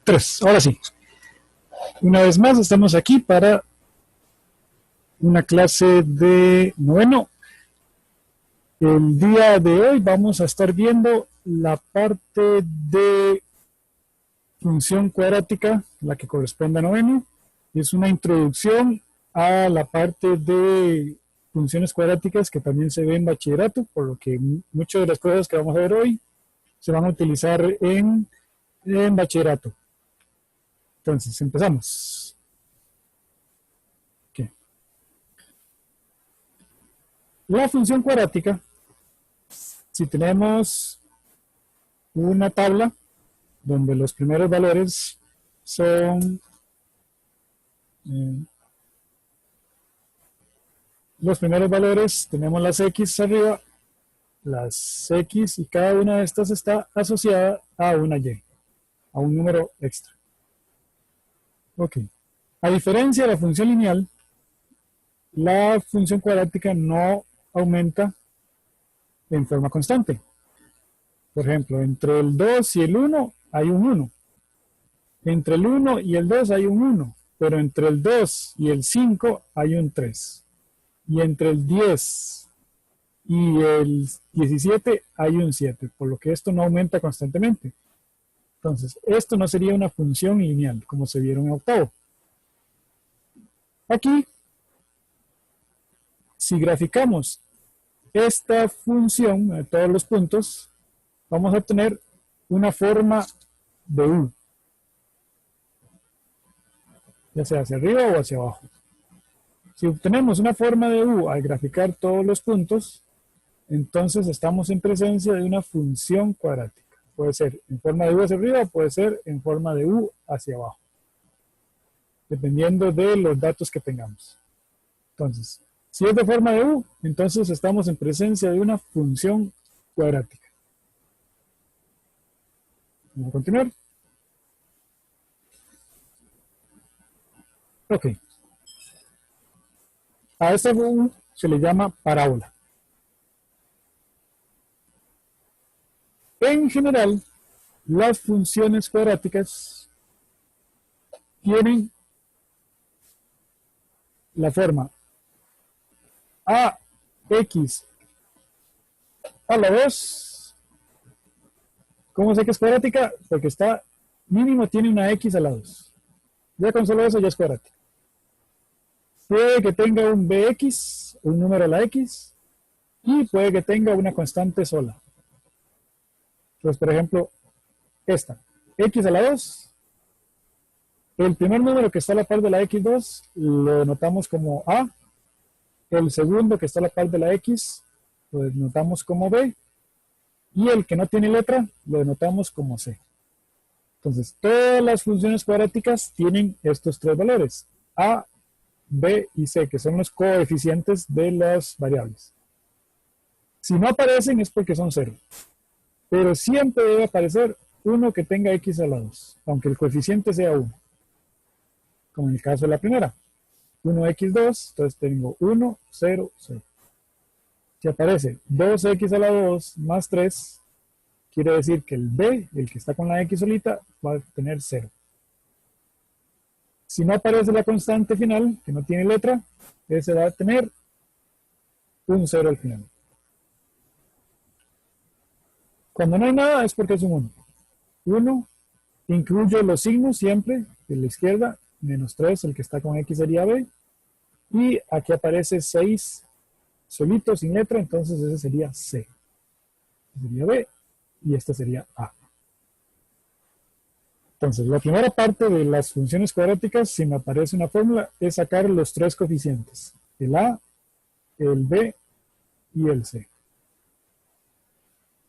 3. Ahora sí. Una vez más estamos aquí para una clase de noveno. El día de hoy vamos a estar viendo la parte de función cuadrática, la que corresponde a noveno. Es una introducción a la parte de funciones cuadráticas que también se ve en bachillerato, por lo que muchas de las cosas que vamos a ver hoy se van a utilizar en bachillerato. Entonces, empezamos. Okay. La función cuadrática, si tenemos una tabla donde los primeros valores son tenemos las x arriba, las x, y cada una de estas está asociada a una y, a un número extra. Ok. A diferencia de la función lineal, la función cuadrática no aumenta en forma constante. Por ejemplo, entre el 2 y el 1 hay un 1. Entre el 1 y el 2 hay un 1. Pero entre el 2 y el 5 hay un 3. Y entre el 10 y el 17 hay un 7. Por lo que esto no aumenta constantemente. Entonces, esto no sería una función lineal, como se vieron en octavo. Aquí, si graficamos esta función a todos los puntos, vamos a obtener una forma de U, ya sea hacia arriba o hacia abajo. Si obtenemos una forma de U al graficar todos los puntos, entonces estamos en presencia de una función cuadrática. Puede ser en forma de U hacia arriba o puede ser en forma de U hacia abajo, dependiendo de los datos que tengamos. Entonces, si es de forma de U, entonces estamos en presencia de una función cuadrática. Vamos a continuar. Ok. A esta U se le llama parábola. En general, las funciones cuadráticas tienen la forma ax a la 2. ¿Cómo sé que es cuadrática? Porque está mínimo tiene una x a la 2. Ya con solo eso ya es cuadrática. Puede que tenga un bx, un número a la x, y puede que tenga una constante sola. Entonces, por ejemplo, esta, x a la 2, el primer número que está a la par de la x2 lo notamos como a, el segundo que está a la par de la x lo notamos como b, y el que no tiene letra lo notamos como c. Entonces, todas las funciones cuadráticas tienen estos tres valores, a, b y c, que son los coeficientes de las variables. Si no aparecen es porque son 0. Pero siempre debe aparecer uno que tenga x a la 2, aunque el coeficiente sea 1. Como en el caso de la primera. 1x2, entonces tengo 1, 0, 0. Si aparece 2x a la 2 más 3, quiere decir que el b, el que está con la x solita, va a tener 0. Si no aparece la constante final, que no tiene letra, ese va a tener un 0 al final. Cuando no hay nada es porque es un 1. 1 incluye los signos siempre, de la izquierda, menos 3, el que está con x sería b, y aquí aparece 6 solito, sin letra, entonces ese sería c. Este sería b, y este sería a. Entonces, la primera parte de las funciones cuadráticas, si me aparece una fórmula, es sacar los tres coeficientes, el a, el b y el c.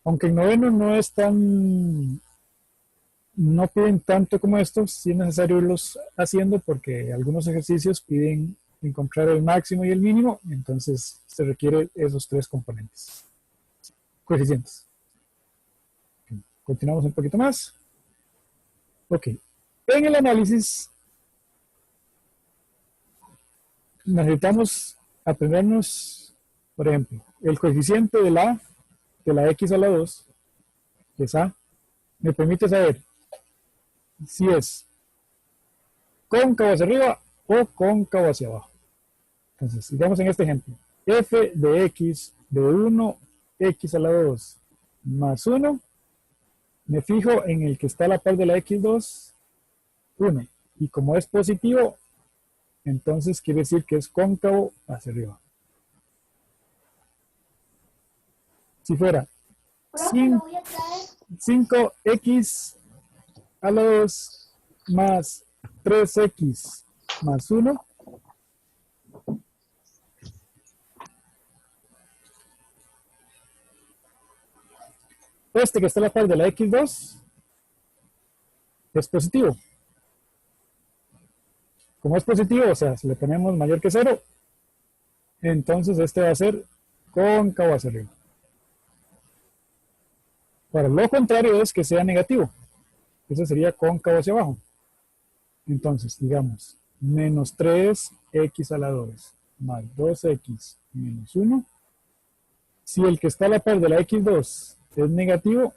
Aunque en noveno no es tan, no piden tanto como estos, sí es necesario irlos haciendo porque algunos ejercicios piden encontrar el máximo y el mínimo, entonces se requiere esos tres componentes, coeficientes. Okay. Continuamos un poquito más. Ok, en el análisis necesitamos aprendernos, por ejemplo, el coeficiente de la x a la 2, que es a, me permite saber si es cóncavo hacia arriba o cóncavo hacia abajo. Entonces, sigamos en este ejemplo. F de x de 1, x a la 2 más 1. Me fijo en el que está a la par de la x2, 1. Y como es positivo, entonces quiere decir que es cóncavo hacia arriba. Si fuera 5x a la 2 más 3x más 1, este que está a la par de la x2 es positivo. Como es positivo, o sea, si le ponemos mayor que 0, entonces este va a ser cóncavo hacia arriba. Ahora, lo contrario es que sea negativo. Eso sería cóncavo hacia abajo. Entonces, digamos, menos 3x a la 2 más 2x menos 1. Si el que está a la par de la x2 es negativo,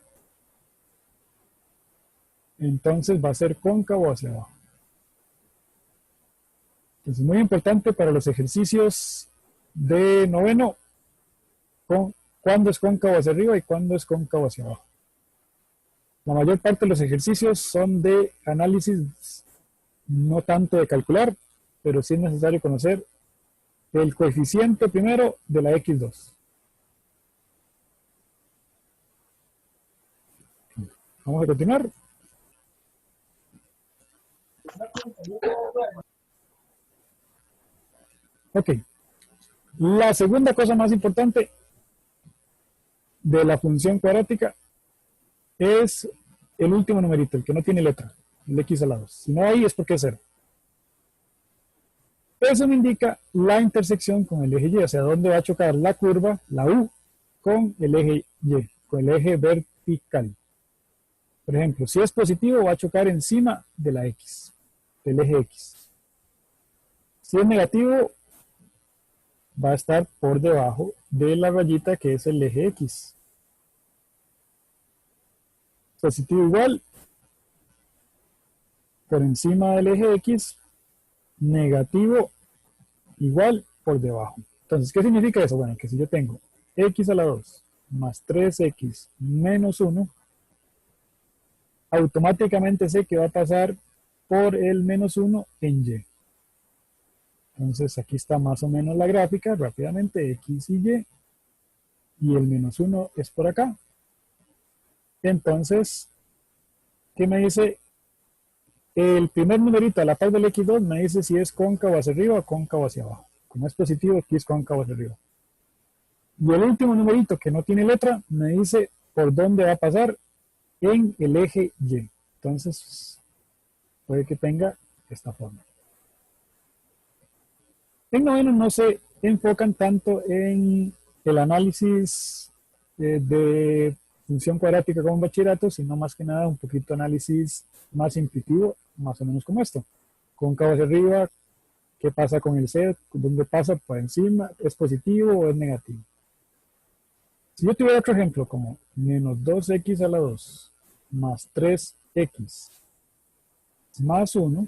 entonces va a ser cóncavo hacia abajo. Entonces, muy importante para los ejercicios de noveno, cuándo es cóncavo hacia arriba y cuándo es cóncavo hacia abajo. La mayor parte de los ejercicios son de análisis, no tanto de calcular, pero sí es necesario conocer el coeficiente primero de la x2. Vamos a continuar. Ok. La segunda cosa más importante de la función cuadrática es el último numerito, el que no tiene letra, el x a la 2. Si no hay es porque es 0. Eso me indica la intersección con el eje y, o sea, dónde va a chocar la curva, la u, con el eje y, con el eje vertical. Por ejemplo, si es positivo va a chocar encima de la x, del eje x. Si es negativo va a estar por debajo de la rayita que es el eje x. Positivo igual, por encima del eje x, negativo igual por debajo. Entonces, ¿qué significa eso? Bueno, que si yo tengo x a la 2 más 3x menos 1, automáticamente sé que va a pasar por el menos 1 en y. Entonces, aquí está más o menos la gráfica, rápidamente, x y el menos 1 es por acá. Entonces, ¿qué me dice? El primer numerito a la par del x2 me dice si es cóncavo hacia arriba o cóncavo hacia abajo. Como es positivo, aquí es cóncavo hacia arriba. Y el último numerito que no tiene letra me dice por dónde va a pasar en el eje y. Entonces, puede que tenga esta forma. En noveno no se enfocan tanto en el análisis de función cuadrática como en bachillerato, sino más que nada un poquito análisis más intuitivo, más o menos como esto. Cóncavo hacia arriba, ¿qué pasa con el C? ¿Dónde pasa por encima? ¿Es positivo o es negativo? Si yo tuviera otro ejemplo como menos 2x a la 2 más 3x más 1,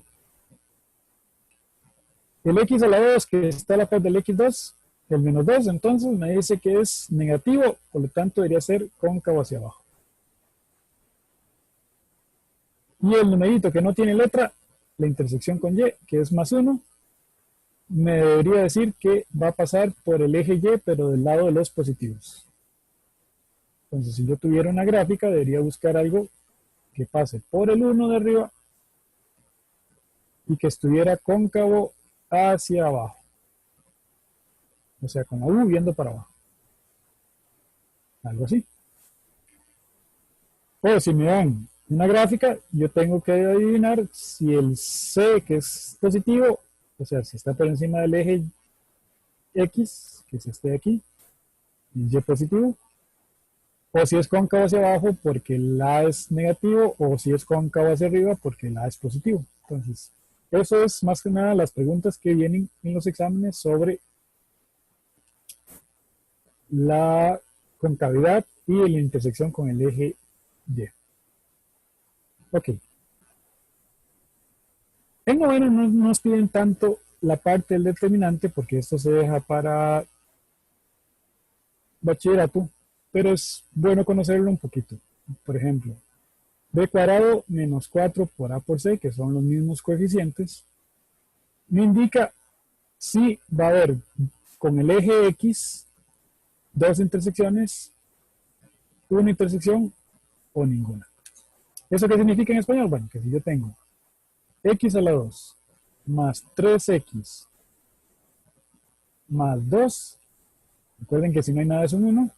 el x a la 2 que está a la par del x2, el menos 2, entonces me dice que es negativo, por lo tanto debería ser cóncavo hacia abajo. Y el numerito que no tiene letra, la intersección con y, que es más 1, me debería decir que va a pasar por el eje y, pero del lado de los positivos. Entonces, si yo tuviera una gráfica, debería buscar algo que pase por el 1 de arriba y que estuviera cóncavo hacia abajo. O sea, con la U viendo para abajo. Algo así. O si me dan una gráfica, yo tengo que adivinar si el C, que es positivo, o sea, si está por encima del eje X, que es este de aquí, Y positivo, o si es cóncavo hacia abajo porque el A es negativo, o si es cóncavo hacia arriba porque el A es positivo. Entonces, eso es más que nada las preguntas que vienen en los exámenes sobre la concavidad y la intersección con el eje Y. Ok. En noveno no nos piden tanto la parte del determinante porque esto se deja para bachillerato, pero es bueno conocerlo un poquito. Por ejemplo, b cuadrado menos 4 por a por c, que son los mismos coeficientes, me indica si va a haber con el eje X dos intersecciones, una intersección o ninguna. ¿Eso qué significa en español? Bueno, que si yo tengo x a la 2 más 3x más 2, recuerden que si no hay nada es un 1,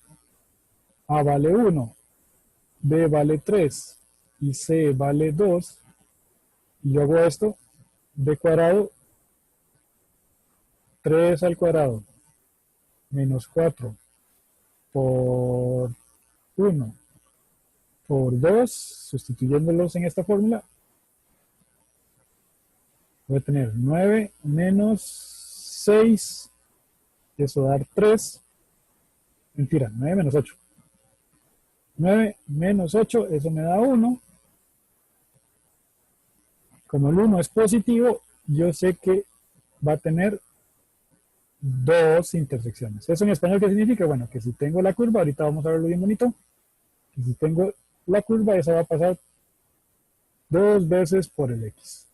a vale 1, b vale 3 y c vale 2, y yo hago esto, b cuadrado, 3 al cuadrado, menos 4 por 1 por 2, sustituyéndolos en esta fórmula, voy a tener 9 menos 6, eso va a dar 3, mentira, 9 menos 8. 9 menos 8, eso me da 1. Como el 1 es positivo, yo sé que va a tener dos intersecciones. ¿Eso en español qué significa? Bueno, que si tengo la curva, ahorita vamos a verlo bien bonito, que si tengo la curva, esa va a pasar dos veces por el x.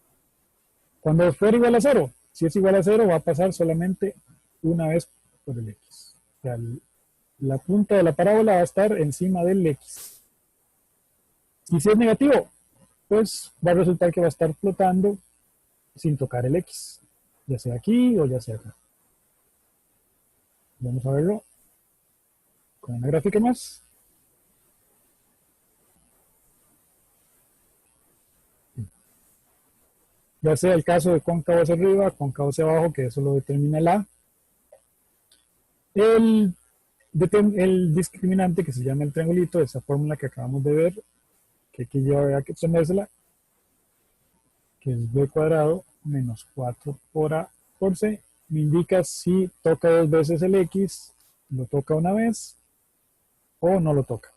Cuando fuera igual a 0, si es igual a 0, va a pasar solamente una vez por el x. O sea, la punta de la parábola va a estar encima del x. Y si es negativo, pues va a resultar que va a estar flotando sin tocar el x, ya sea aquí o ya sea acá. Vamos a verlo con una gráfica más. Ya sea el caso de cóncavo hacia arriba, cóncavo hacia abajo, que eso lo determina el A. El discriminante que se llama el triangulito, esa fórmula que acabamos de ver, que aquí lleva que ponérsela, que es b cuadrado menos 4 por a por c, me indica si toca dos veces el x, lo toca una vez o no lo toca.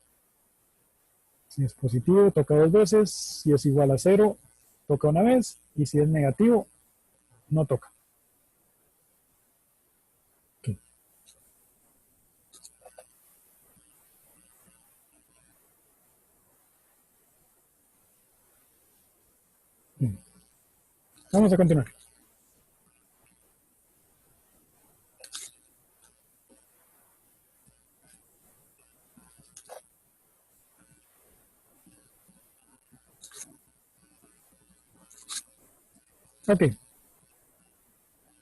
Si es positivo, toca dos veces, si es igual a 0, toca una vez, y si es negativo, no toca. Okay. Bien. Vamos a continuar. Ok.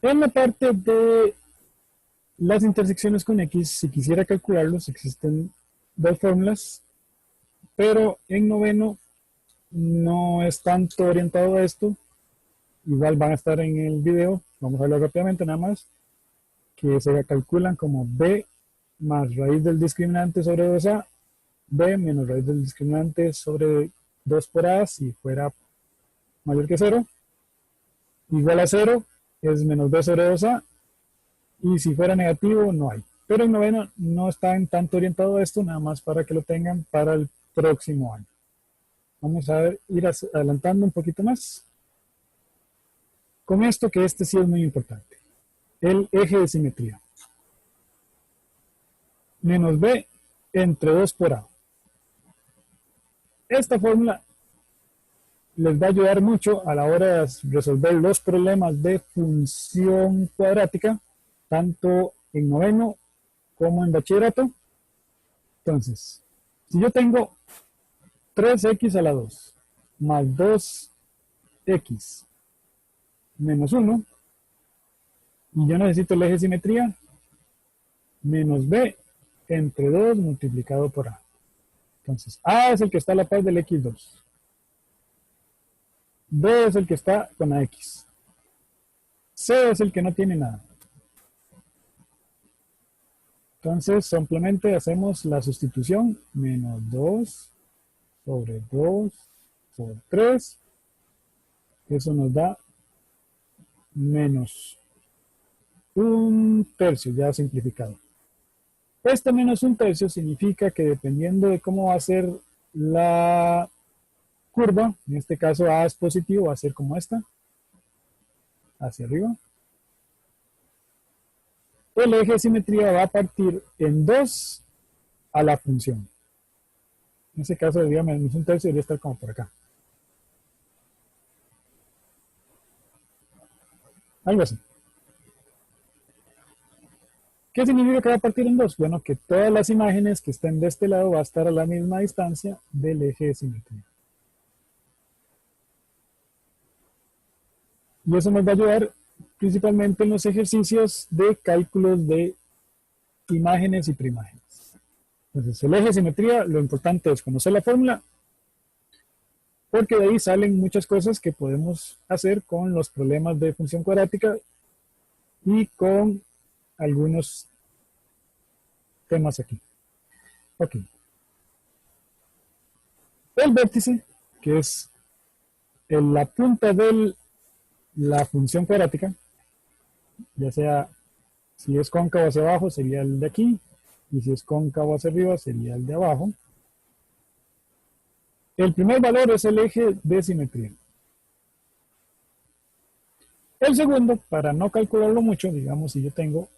En la parte de las intersecciones con X, si quisiera calcularlos, existen dos fórmulas, pero en noveno no es tanto orientado a esto. Igual van a estar en el video, vamos a verlo rápidamente nada más, que se calculan como b más raíz del discriminante sobre 2a, b menos raíz del discriminante sobre 2 por a si fuera mayor que 0, igual a 0 es menos b sobre 2a, y si fuera negativo no hay. Pero en noveno no está en tanto orientado a esto, nada más para que lo tengan para el próximo año. Vamos a ir adelantando un poquito más. Con esto, que este sí es muy importante. El eje de simetría. Menos b entre 2 por a. Esta fórmula les va a ayudar mucho a la hora de resolver los problemas de función cuadrática, tanto en noveno como en bachillerato. Entonces, si yo tengo 3x a la 2 más 2x menos 1, y yo necesito el eje de simetría, menos b entre 2 multiplicado por a. Entonces, a es el que está a la par del x2. B es el que está con la x. C es el que no tiene nada. Entonces, simplemente hacemos la sustitución, menos 2 sobre 2 por 3. Eso nos da menos un tercio, ya simplificado. Este menos un tercio significa que dependiendo de cómo va a ser la curva, en este caso A es positivo, va a ser como esta. hacia arriba, el eje de simetría va a partir en 2 a la función. En ese caso, debería menos un tercio, debería estar como por acá. Algo así. ¿Qué significa que va a partir en 2? Bueno, que todas las imágenes que estén de este lado va a estar a la misma distancia del eje de simetría. Y eso nos va a ayudar principalmente en los ejercicios de cálculos de imágenes y preimágenes. Entonces, el eje de simetría, lo importante es conocer la fórmula, porque de ahí salen muchas cosas que podemos hacer con los problemas de función cuadrática y con algunos temas aquí. Ok. El vértice, que es la punta de la función cuadrática, ya sea si es cóncavo hacia abajo sería el de aquí, y si es cóncavo hacia arriba sería el de abajo. El primer valor es el eje de simetría. El segundo, para no calcularlo mucho, digamos si yo tengo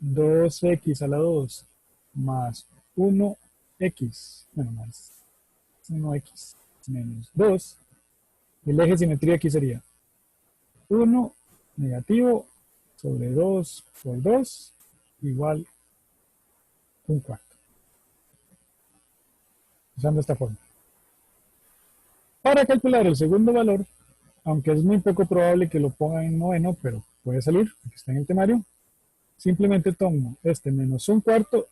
2x a la 2 más 1x, bueno, más 1x menos 2, el eje de simetría aquí sería 1 negativo sobre 2 por 2 igual 1/4. Usando esta forma. Para calcular el segundo valor, aunque es muy poco probable que lo pongan en noveno, pero puede salir, porque está en el temario, simplemente tomo este menos 1/4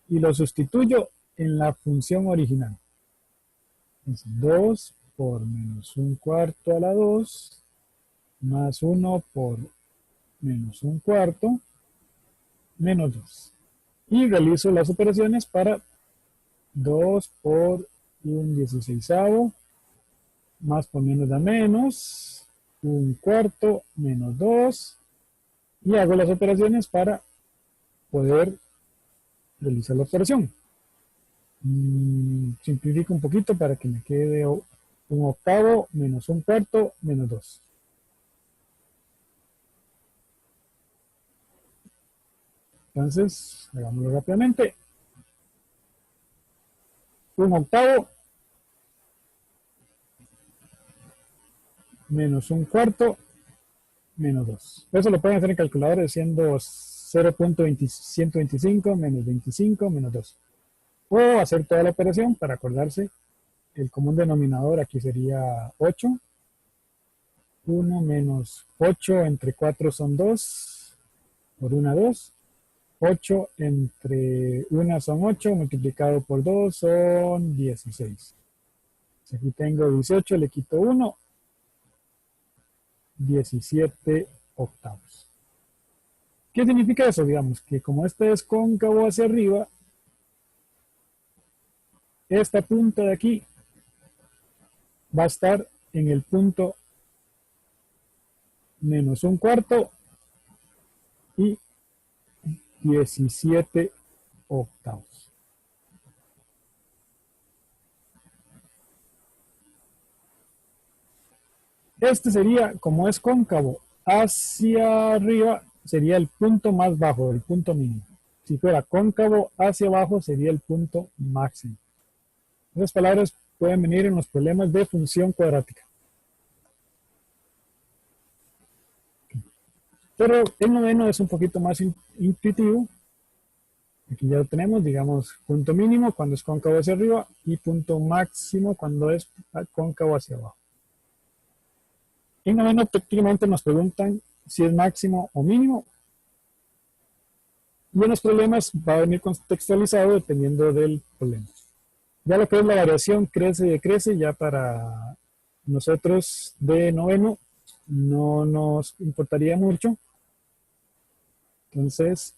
y lo sustituyo en la función original. Entonces, 2 por menos 1/4 a la 2 más 1 por menos 1/4 menos 2. Y realizo las operaciones para 2 por 1/16 más por menos da menos, 1/4 menos 2, y hago las operaciones para poder realizar la operación. Simplifico un poquito para que me quede 1/8 menos 1/4 menos 2. Entonces, hagámoslo rápidamente. 1/8 menos 1/4 menos 2. Eso lo pueden hacer en calculadora siendo 0.125 menos 25 menos 2. O hacer toda la operación para acordarse. El común denominador aquí sería 8. 1 menos 8 entre 4 son 2. Por 1, 2. 8 entre 1 son 8. Multiplicado por 2 son 16. Aquí tengo 18, le quito 1. 17 octavos. ¿Qué significa eso? Digamos que como este es cóncavo hacia arriba, esta punta de aquí va a estar en el punto menos 1/4 y 17 octavos. Este sería, como es cóncavo hacia arriba, sería el punto más bajo, el punto mínimo. Si fuera cóncavo hacia abajo, sería el punto máximo. Esas palabras pueden venir en los problemas de función cuadrática. Pero el noveno es un poquito más intuitivo. Aquí ya lo tenemos, digamos, punto mínimo cuando es cóncavo hacia arriba y punto máximo cuando es cóncavo hacia abajo. En noveno prácticamente nos preguntan si es máximo o mínimo. Y en los problemas va a venir contextualizado dependiendo del problema. Ya lo que es la variación crece y decrece, ya para nosotros de noveno no nos importaría mucho. Entonces,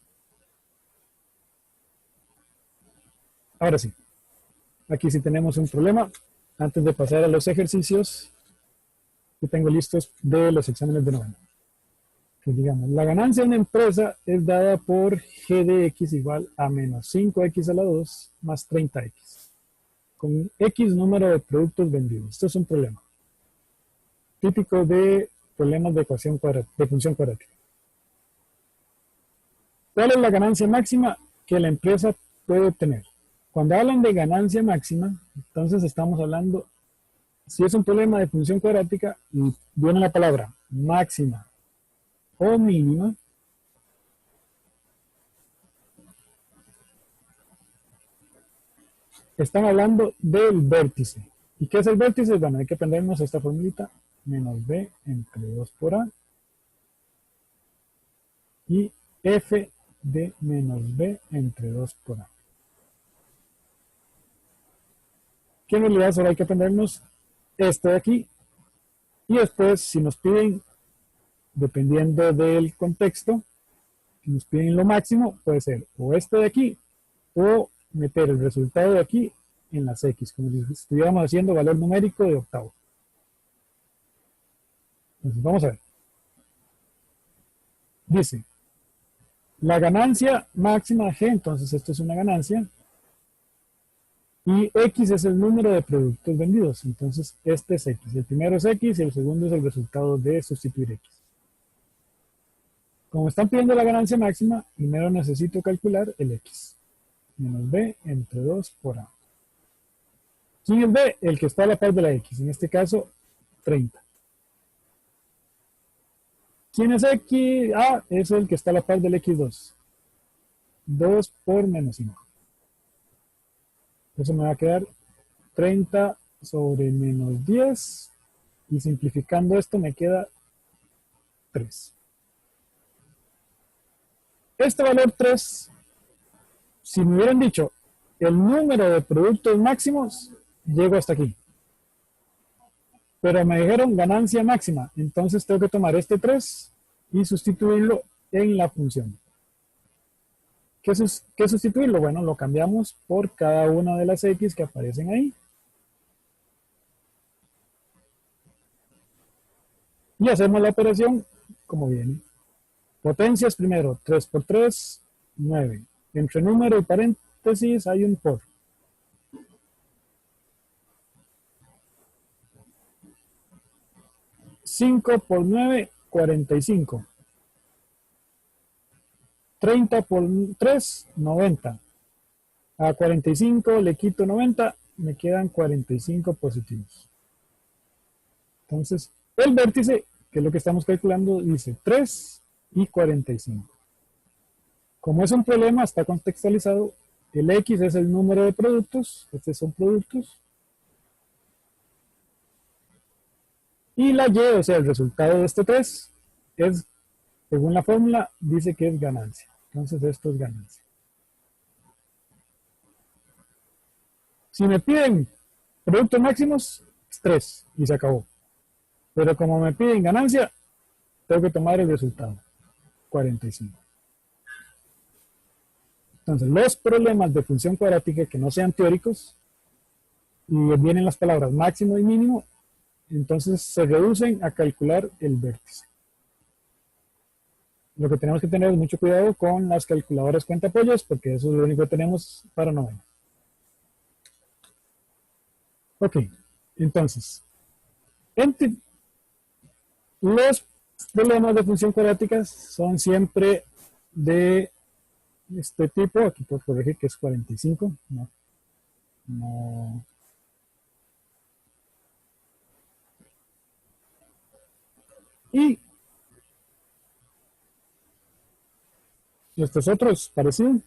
ahora sí, aquí sí tenemos un problema. Antes de pasar a los ejercicios que tengo listos de los exámenes de noveno. Que digamos, la ganancia de una empresa es dada por G de X igual a menos 5X a la 2 más 30X. Con X número de productos vendidos. Esto es un problema típico de problemas de ecuación de función cuadrática. ¿Cuál es la ganancia máxima que la empresa puede obtener? Cuando hablan de ganancia máxima, entonces estamos hablando, si es un problema de función cuadrática, y viene la palabra máxima o mínima, están hablando del vértice. ¿Y qué es el vértice? Bueno, hay que aprendernos esta formulita, menos b entre 2 por a, y f de menos b entre 2 por a. Que en realidad solo hay que aprendernos esto de aquí, y después si nos piden, dependiendo del contexto, si nos piden lo máximo, puede ser o este de aquí, o meter el resultado de aquí en las x, como si estuviéramos haciendo valor numérico de octavo. Entonces vamos a ver. Dice, la ganancia máxima G, entonces esto es una ganancia, y X es el número de productos vendidos, entonces este es X. El primero es X y el segundo es el resultado de sustituir X. Como están pidiendo la ganancia máxima, primero necesito calcular el X. Menos B entre 2 por A. ¿Quién es B? El que está a la par de la X, en este caso 30. ¿Quién es X? A es el que está a la par del X2. 2 por menos 5. Eso me va a quedar 30 sobre menos 10. Y simplificando esto me queda 3. Este valor 3, si me hubieran dicho el número de productos máximos, llego hasta aquí. Pero me dijeron ganancia máxima, entonces tengo que tomar este 3 y sustituirlo en la función. ¿Qué sustituirlo? Bueno, lo cambiamos por cada una de las X que aparecen ahí. Y hacemos la operación como viene. Potencias primero, 3 por 3, 9. Entre número y paréntesis hay un por. $5 por 9, 45. 30 por 3, 90. A 45 le quito 90, me quedan 45 positivos. Entonces, el vértice, que es lo que estamos calculando, dice 3 y 45. Como es un problema, está contextualizado. El X es el número de productos, estos son productos. Y la Y, o sea, el resultado de este 3, es, según la fórmula, dice que es ganancia. Entonces esto es ganancia. Si me piden productos máximos, es 3 y se acabó. Pero como me piden ganancia, tengo que tomar el resultado, 45. Entonces, los problemas de función cuadrática que no sean teóricos, y vienen las palabras máximo y mínimo, entonces se reducen a calcular el vértice. Lo que tenemos que tener es mucho cuidado con las calculadoras cuentapollos, porque eso es lo único que tenemos para noveno. Ok, entonces, los problemas de función cuadrática son siempre de este tipo. Aquí puedo corregir que es 45. No. Y estos otros parecidos.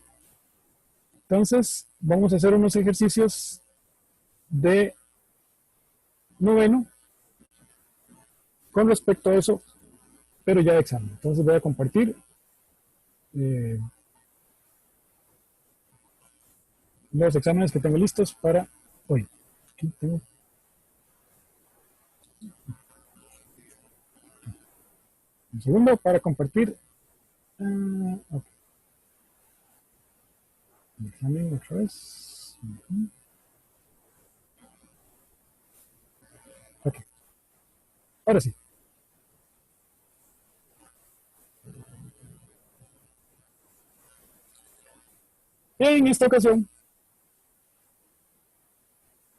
Entonces, vamos a hacer unos ejercicios de noveno con respecto a eso, pero ya de examen. Entonces voy a compartir los exámenes que tengo listos para hoy. Aquí tengo. Un segundo para compartir. Okay. Examen otra vez. Ok. Ahora sí. En esta ocasión,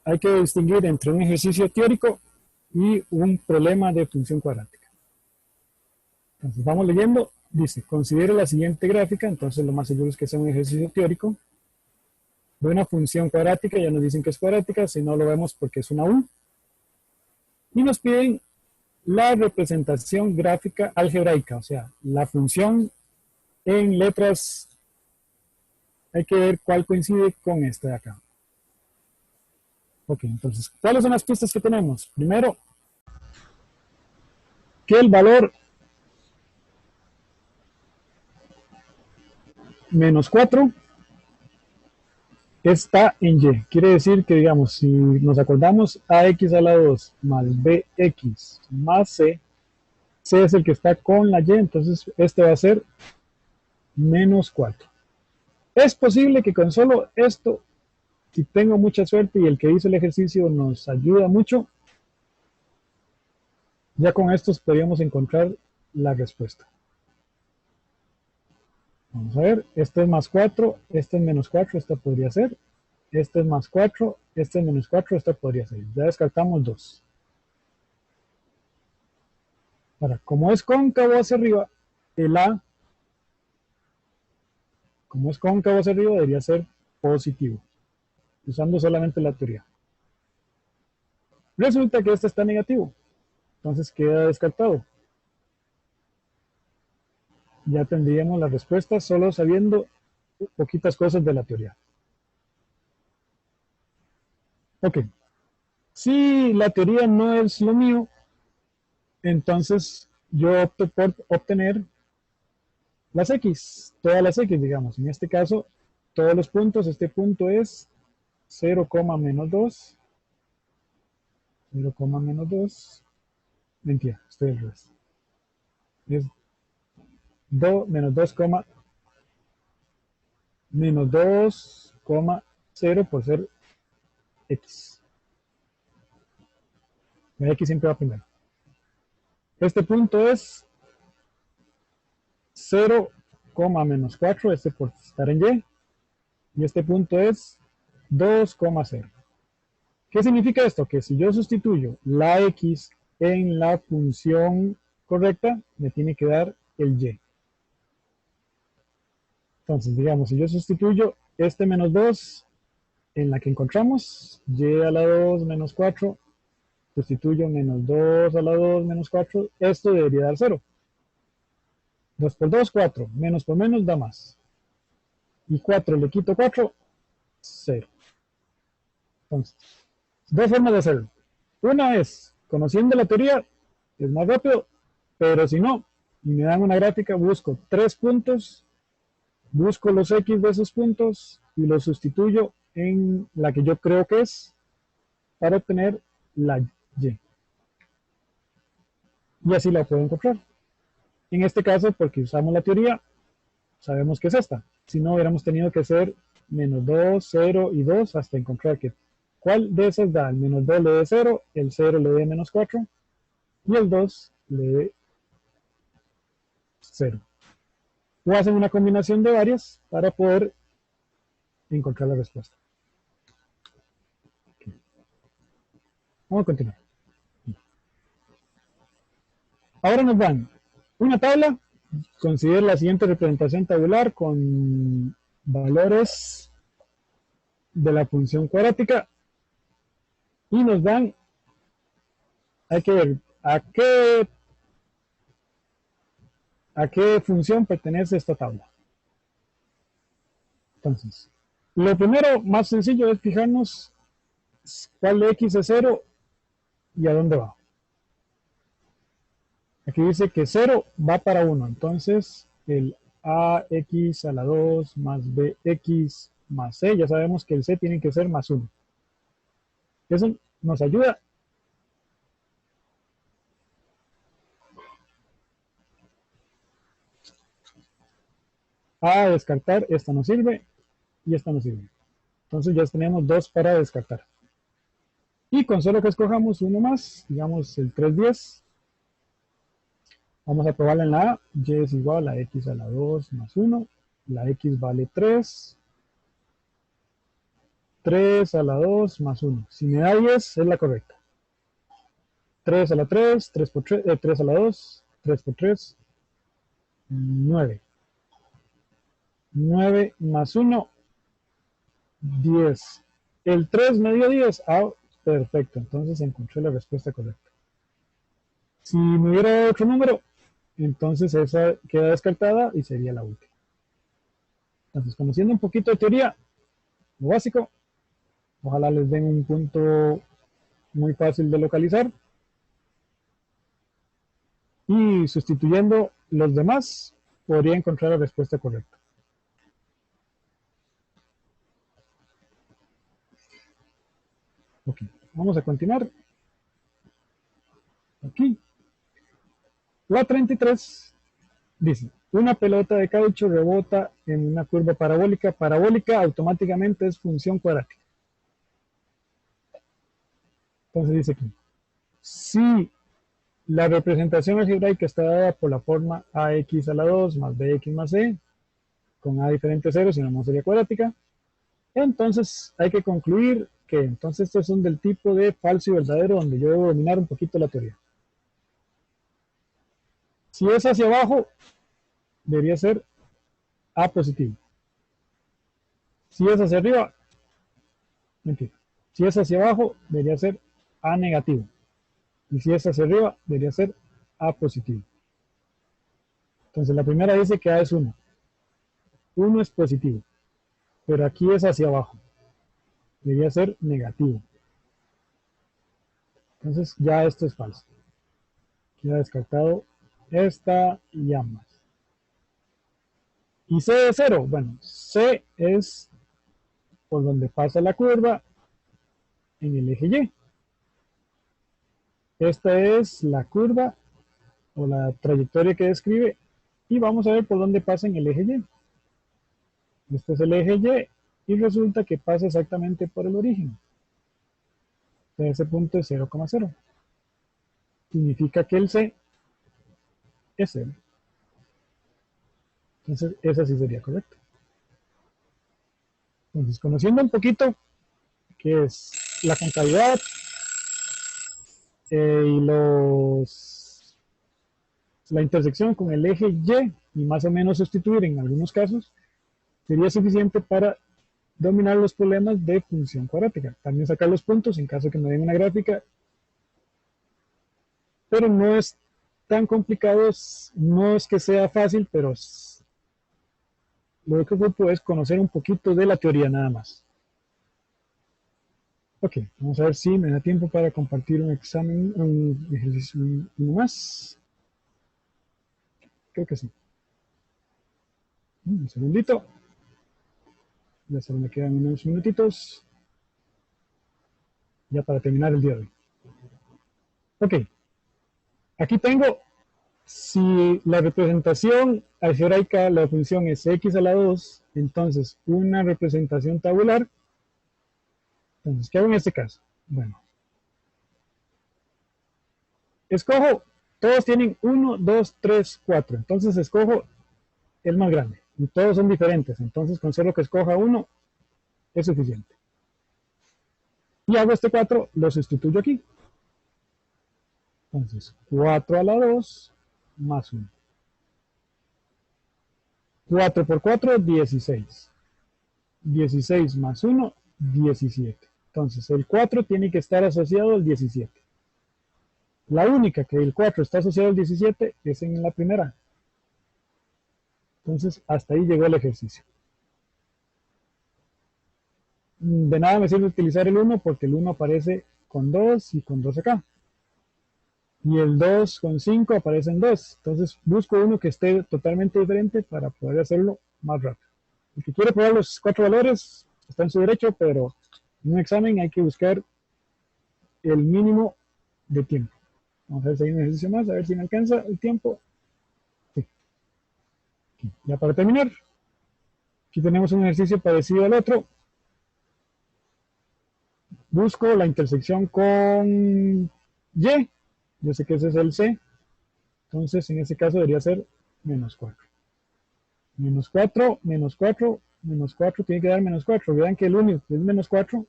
hay que distinguir entre un ejercicio teórico y un problema de función cuadrática. Entonces vamos leyendo, dice, considere la siguiente gráfica, entonces lo más seguro es que sea un ejercicio teórico, de una función cuadrática, ya nos dicen que es cuadrática, si no lo vemos porque es una U, y nos piden la representación gráfica algebraica, o sea, la función en letras, hay que ver cuál coincide con esta de acá. Ok, entonces, ¿cuáles son las pistas que tenemos? Primero, que el valor menos 4 está en Y. Quiere decir que, digamos, si nos acordamos, AX a la 2 más BX más C, C es el que está con la Y, entonces este va a ser menos 4. Es posible que con solo esto, si tengo mucha suerte y el que hizo el ejercicio nos ayuda mucho, ya con estos podríamos encontrar la respuesta. Vamos a ver, este es más 4, este es menos 4, esta podría ser. Este es más 4, este es menos 4, esta podría ser. Ya descartamos 2. Ahora, como es cóncavo hacia arriba, el A, como es cóncavo hacia arriba, debería ser positivo, usando solamente la teoría. Resulta que este está negativo, entonces queda descartado. Ya tendríamos la respuesta solo sabiendo poquitas cosas de la teoría. Ok, si la teoría no es lo mío, entonces yo opto por obtener las X, todas las X, digamos. En este caso, todos los puntos, este punto es 0, menos 2, 0, menos 2, mentira, estoy al revés. Es 2, menos 2, menos 2, 0 por ser X. La X siempre va primero. Este punto es 0, menos 4, este por estar en Y. Y este punto es 2, 0. ¿Qué significa esto? Que si yo sustituyo la X en la función correcta, me tiene que dar el Y. Entonces, digamos, si yo sustituyo este menos 2 en la que encontramos, Y a la 2 menos 4, sustituyo menos 2 a la 2 menos 4, esto debería dar 0. 2 por 2, 4. Menos por menos da más. Y 4 le quito 4, 0. Entonces, dos formas de hacerlo. Una es, conociendo la teoría, es más rápido, pero si no, y me dan una gráfica, busco 3 puntos, busco los X de esos puntos y los sustituyo en la que yo creo que es para obtener la Y. Y así la puedo encontrar. En este caso, porque usamos la teoría, sabemos que es esta. Si no, hubiéramos tenido que hacer menos 2, 0 y 2 hasta encontrar que cuál de esas da. El menos 2 le dé 0, el 0 le dé menos 4 y el 2 le dé 0. O hacen una combinación de varias para poder encontrar la respuesta. Vamos a continuar. Ahora nos dan una tabla. Considera la siguiente representación tabular con valores de la función cuadrática y nos dan, hay que ver a qué función pertenece esta tabla. Entonces, lo primero más sencillo es fijarnos cuál de X es 0 y a dónde va. Aquí dice que 0 va para 1, entonces el AX a la 2 más BX más C, ya sabemos que el C tiene que ser más 1. Eso nos ayuda a descartar, esta no sirve y esta no sirve. Entonces ya tenemos 2 para descartar. Y con solo que escojamos uno más, digamos el 310, vamos a probarla en la A, Y es igual a X a la 2 más 1, la X vale 3, 3 a la 2 más 1. Si me da 10 es la correcta. 3 a la 3, 3 por 3, 3 a la 2, 3 por 3, 9. 9 más 1, 10. El 3 me dio 10. Ah, perfecto. Entonces encontré la respuesta correcta. Si me hubiera dado otro número, entonces esa queda descartada y sería la última. Entonces, conociendo un poquito de teoría, lo básico, ojalá les den un punto muy fácil de localizar. Y sustituyendo los demás, podría encontrar la respuesta correcta. Ok, vamos a continuar. Aquí. La 33 dice, una pelota de caucho rebota en una curva parabólica. Parabólica automáticamente es función cuadrática. Entonces dice aquí, si la representación algebraica está dada por la forma ax a la 2 más bx más c, con a diferente a 0, si no sería cuadrática, entonces hay que concluir que entonces estos son del tipo de falso y verdadero, donde yo debo dominar un poquito la teoría. Si es hacia abajo, debería ser a positivo. Si es hacia arriba, mentira. Si es hacia abajo, debería ser a negativo. Y si es hacia arriba, debería ser a positivo. Entonces la primera dice que a es 1. 1 es positivo. Pero aquí es hacia abajo. Debería ser negativo. Entonces ya esto es falso. Queda descartado esta y ambas. Y C de 0. Bueno, C es por donde pasa la curva en el eje Y. Esta es la curva o la trayectoria que describe y vamos a ver por dónde pasa en el eje Y. Este es el eje Y resulta que pasa exactamente por el origen. Ese punto es 0,0. Significa que el C es 0. Entonces, esa sí sería correcta. Entonces, conociendo un poquito qué es la concavidad y la intersección con el eje Y más o menos sustituir en algunos casos, sería suficiente para dominar los problemas de función cuadrática. También sacar los puntos en caso que me den una gráfica, pero no es tan complicado, no es que sea fácil, pero lo que ocupo es conocer un poquito de la teoría nada más. Ok, vamos a ver si me da tiempo para compartir un examen, un ejercicio uno más. Creo que sí. Un segundito. Ya solo me quedan unos minutitos. Ya para terminar el día de hoy. Ok. Aquí tengo, si la representación algebraica de la función es x a la 2, entonces una representación tabular. Entonces, ¿qué hago en este caso? Bueno, escojo, todos tienen 1, 2, 3, 4. Entonces escojo el más grande. Y todos son diferentes. Entonces con solo que escoja uno es suficiente. Y hago este 4, lo sustituyo aquí. Entonces 4 a la 2 más 1. 4 por 4, 16. 16 más 1, 17. Entonces el 4 tiene que estar asociado al 17. La única que el 4 está asociado al 17 es en la primera. Entonces hasta ahí llegó el ejercicio. De nada me sirve utilizar el 1 porque el 1 aparece con 2 y con 2 acá. Y el 2 con 5 aparece en 2. Entonces busco uno que esté totalmente diferente para poder hacerlo más rápido. El que quiere probar los 4 valores está en su derecho, pero en un examen hay que buscar el mínimo de tiempo. Vamos a ver si hay un ejercicio más, a ver si me alcanza el tiempo. Sí. Aquí. Ya para terminar, aquí tenemos un ejercicio parecido al otro. Busco la intersección con Y. Yo sé que ese es el C. Entonces, en ese caso debería ser menos 4. Menos 4, menos 4, menos 4, tiene que dar menos 4. Vean que el único que es menos 4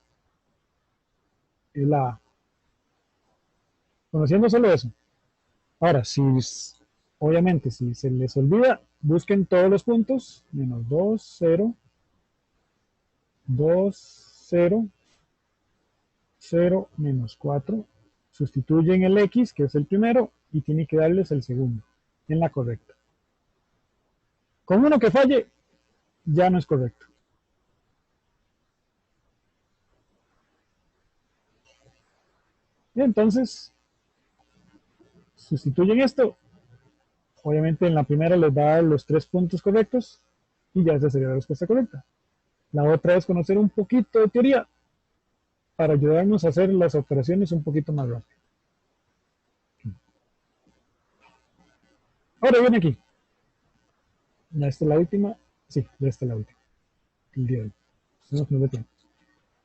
es la A. Conociendo solo eso. Ahora, si obviamente si se les olvida, busquen todos los puntos, menos 2, 0, 2, 0, 0, menos 4. Sustituyen el X, que es el primero, y tienen que darles el segundo, en la correcta. Con uno que falle, ya no es correcto. Y entonces, sustituyen esto. Obviamente en la primera les va a dar los 3 puntos correctos, y ya esa sería la respuesta correcta. La otra es conocer un poquito de teoría para ayudarnos a hacer las operaciones un poquito más rápido. Ahora viene aquí. Ya esta es la última. Sí, ya esta es la última. El día de hoy.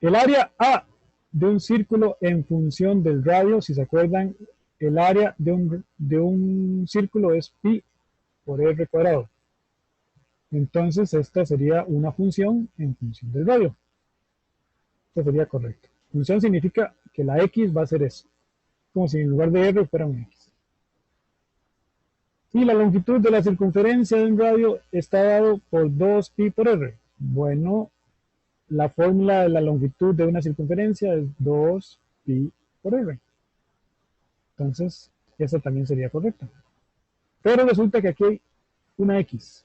El área A de un círculo en función del radio, si se acuerdan, el área de un círculo es pi por r cuadrado. Entonces esta sería una función en función del radio. Esto sería correcto. Función significa que la x va a ser eso. Como si en lugar de r fuera un x. Y la longitud de la circunferencia de un radio está dado por 2pi por r. Bueno, la fórmula de la longitud de una circunferencia es 2pi por r. Entonces, esa también sería correcta. Pero resulta que aquí hay una x.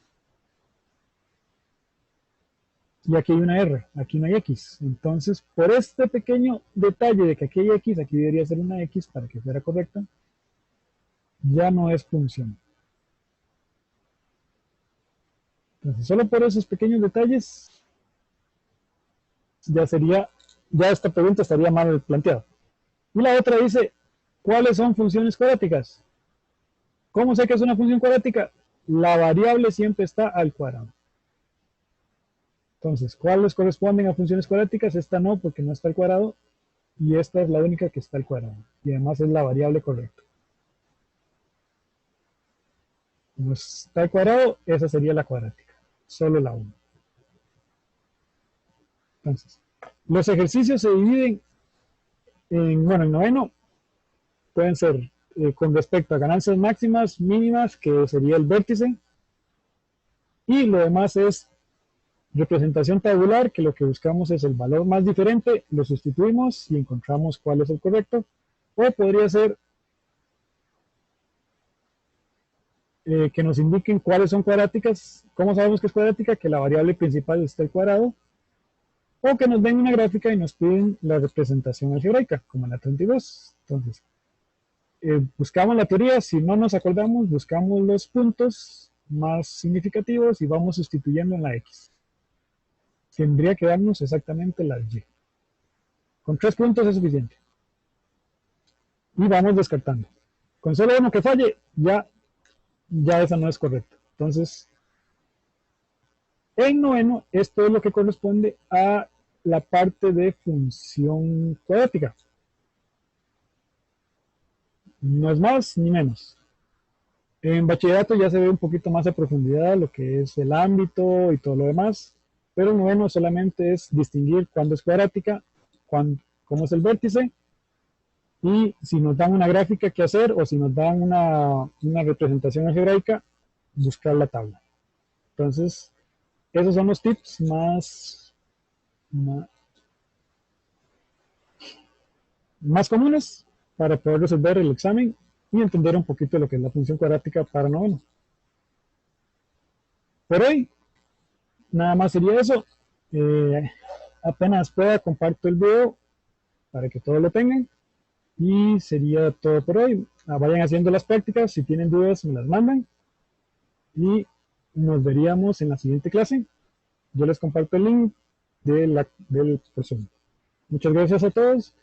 Y aquí hay una r. Aquí no hay x. Entonces, por este pequeño detalle de que aquí hay x, aquí debería ser una x para que fuera correcta, ya no es función. Entonces, solo por esos pequeños detalles, ya esta pregunta estaría mal planteada. Y la otra dice, ¿cuáles son funciones cuadráticas? ¿Cómo sé que es una función cuadrática? La variable siempre está al cuadrado. Entonces, ¿cuáles corresponden a funciones cuadráticas? Esta no, porque no está al cuadrado, y esta es la única que está al cuadrado. Y además es la variable correcta. Como está al cuadrado, esa sería la cuadrática. Solo la 1. Entonces, los ejercicios se dividen en noveno, pueden ser con respecto a ganancias máximas, mínimas, que sería el vértice, y lo demás es representación tabular, que lo que buscamos es el valor más diferente, lo sustituimos y encontramos cuál es el correcto, o podría ser que nos indiquen cuáles son cuadráticas. ¿Cómo sabemos que es cuadrática? Que la variable principal está al cuadrado, o que nos den una gráfica y nos piden la representación algebraica, como en la 32. Entonces, buscamos la teoría, si no nos acordamos, buscamos los puntos más significativos y vamos sustituyendo en la x. Tendría que darnos exactamente la y. Con 3 puntos es suficiente. Y vamos descartando. Con solo uno que falle, ya esa no es correcta. Entonces, en noveno, esto es lo que corresponde a la parte de función cuadrática. No es más ni menos. En bachillerato ya se ve un poquito más a profundidad lo que es el ámbito y todo lo demás, pero en noveno solamente es distinguir cuándo es cuadrática, cómo es el vértice, y si nos dan una gráfica que hacer o si nos dan una representación algebraica, buscar la tabla. Entonces, esos son los tips más comunes para poder resolver el examen y entender un poquito lo que es la función cuadrática para noveno. Por hoy, nada más sería eso. Apenas pueda, comparto el video para que todos lo tengan. Y sería todo por hoy. Vayan haciendo las prácticas. Si tienen dudas, me las mandan. Y nos veríamos en la siguiente clase. Yo les comparto el link del curso. Muchas gracias a todos